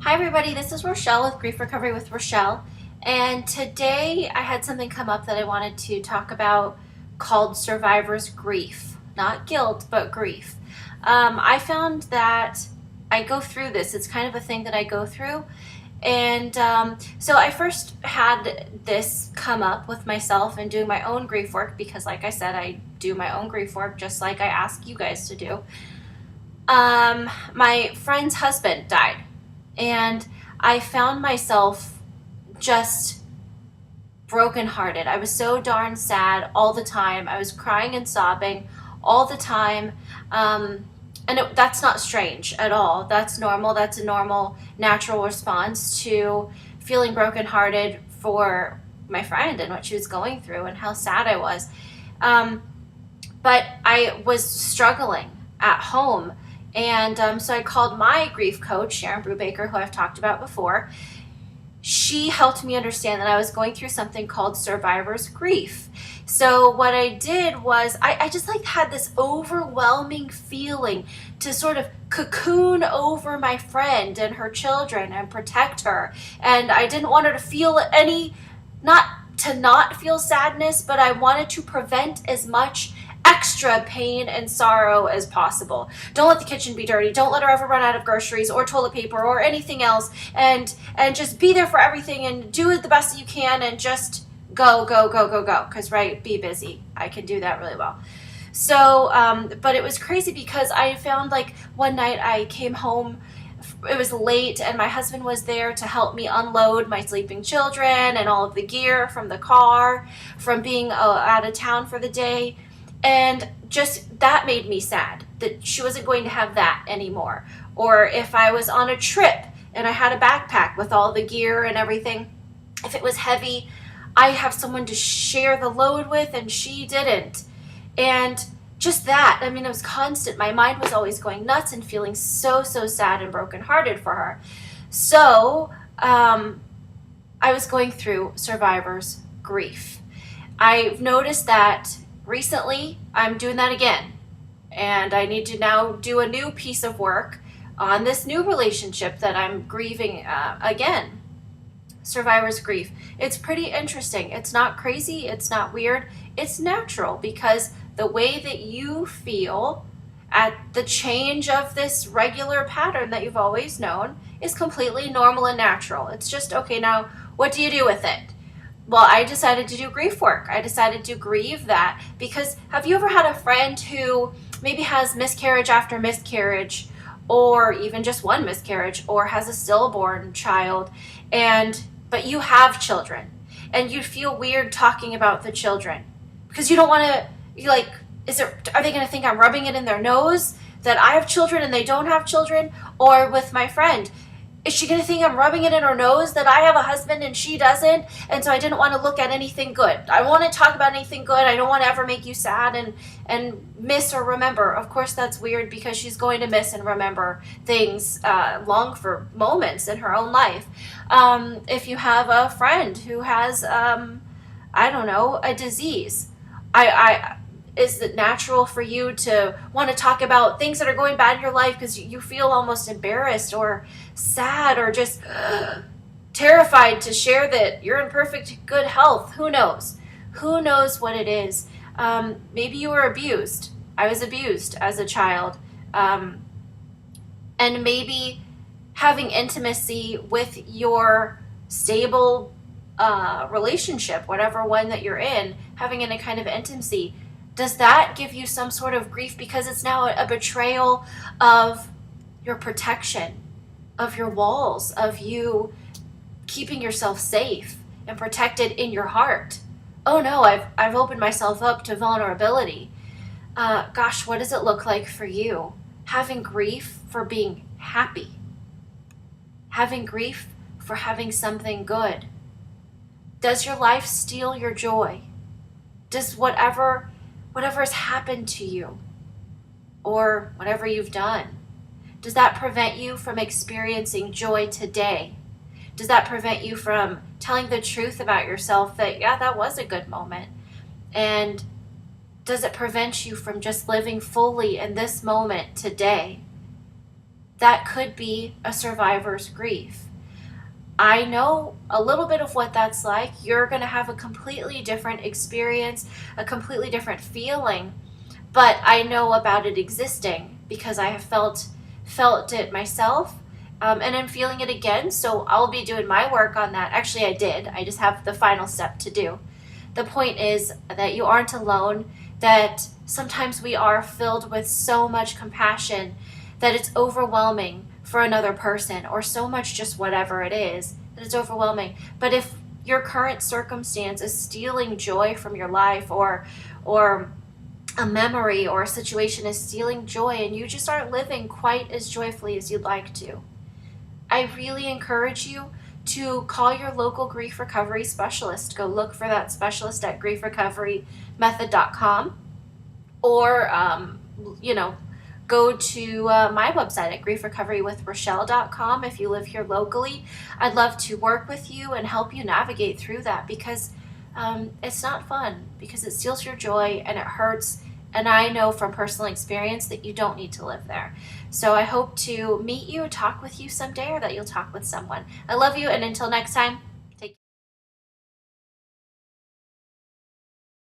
Hi everybody, this is Rochelle with Grief Recovery with Rochelle, and today I had something come up that I wanted to talk about called survivor's grief. Not guilt, but grief. I found that I go through this. It's kind of a thing that I go through, and so I first had this come up with myself and doing my own grief work because, like I said, I do my own grief work just like I ask you guys to do. My friend's husband died. And I found myself just brokenhearted. I was so darn sad all the time. I was crying and sobbing all the time. That's not strange at all. That's normal. That's a normal, natural response to feeling brokenhearted for my friend and what she was going through and how sad I was. But I was struggling at home. And so I called my grief coach, Sharon Brubaker, who I've talked about before. She helped me understand that I was going through something called survivor's grief. So what I did was I just had this overwhelming feeling to sort of cocoon over my friend and her children and protect her. And I didn't want her to feel not feel sadness, but I wanted to prevent as much extra pain and sorrow as possible. Don't let the kitchen be dirty. Don't let her ever run out of groceries or toilet paper or anything else. And just be there for everything and do it the best that you can and just go. Because, right, be busy. I can do that really well. So, but it was crazy because I found one night I came home. It was late and my husband was there to help me unload my sleeping children and all of the gear from the car from being out of town for the day. And just that made me sad that she wasn't going to have that anymore. Or if I was on a trip and I had a backpack with all the gear and everything, if it was heavy, I have someone to share the load with and she didn't. And just that, it was constant. My mind was always going nuts and feeling so sad and brokenhearted for her. So I was going through survivor's grief. I've noticed that recently, I'm doing that again, and I need to now do a new piece of work on this new relationship that I'm grieving again. Survivor's grief. It's pretty interesting. It's not crazy. It's not weird. It's natural because the way that you feel at the change of this regular pattern that you've always known is completely normal and natural. It's just, okay, now what do you do with it? Well, I decided to do grief work. I decided to grieve that because have you ever had a friend who maybe has miscarriage after miscarriage or even just one miscarriage or has a stillborn child but you have children and you feel weird talking about the children because you don't want to, are they going to think I'm rubbing it in their nose that I have children and they don't have children? Or with my friend, is she going to think I'm rubbing it in her nose that I have a husband and she doesn't? And so I didn't want to look at anything good. I don't want to talk about anything good. I don't want to ever make you sad and miss or remember. Of course, that's weird because she's going to miss and remember things long for moments in her own life. If you have a friend who has, a disease, is it natural for you to want to talk about things that are going bad in your life because you feel almost embarrassed or sad or just terrified to share that you're in perfect good health? Who knows? Who knows what it is? Maybe you were abused. I was abused as a child. And maybe having intimacy with your stable relationship, whatever one that you're in, having any kind of intimacy, does that give you some sort of grief because it's now a betrayal of your protection, of your walls, of you keeping yourself safe and protected in your heart? Oh no, I've opened myself up to vulnerability. Gosh, what does it look like for you? Having grief for being happy. Having grief for having something good. Does your life steal your joy? Does whatever has happened to you or whatever you've done, does that prevent you from experiencing joy today? Does that prevent you from telling the truth about yourself that, yeah, that was a good moment? And does it prevent you from just living fully in this moment today? that could be a survivor's grief. I know a little bit of what that's like. You're going to have a completely different experience, a completely different feeling, but I know about it existing because I have felt it myself, and I'm feeling it again. So I'll be doing my work on that. Actually, I did. I just have the final step to do. The point is that you aren't alone, that sometimes we are filled with so much compassion that it's overwhelming for another person, or so much just whatever it is, that it's overwhelming. But if your current circumstance is stealing joy from your life, or a memory or a situation is stealing joy, and you just aren't living quite as joyfully as you'd like to, I really encourage you to call your local grief recovery specialist. Go look for that specialist at griefrecoverymethod.com, or go to my website at griefrecoverywithrachelle.com if you live here locally. I'd love to work with you and help you navigate through that, because it's not fun, because it steals your joy and it hurts. And I know from personal experience that you don't need to live there. So I hope to meet you, talk with you someday, or that you'll talk with someone. I love you, and until next time,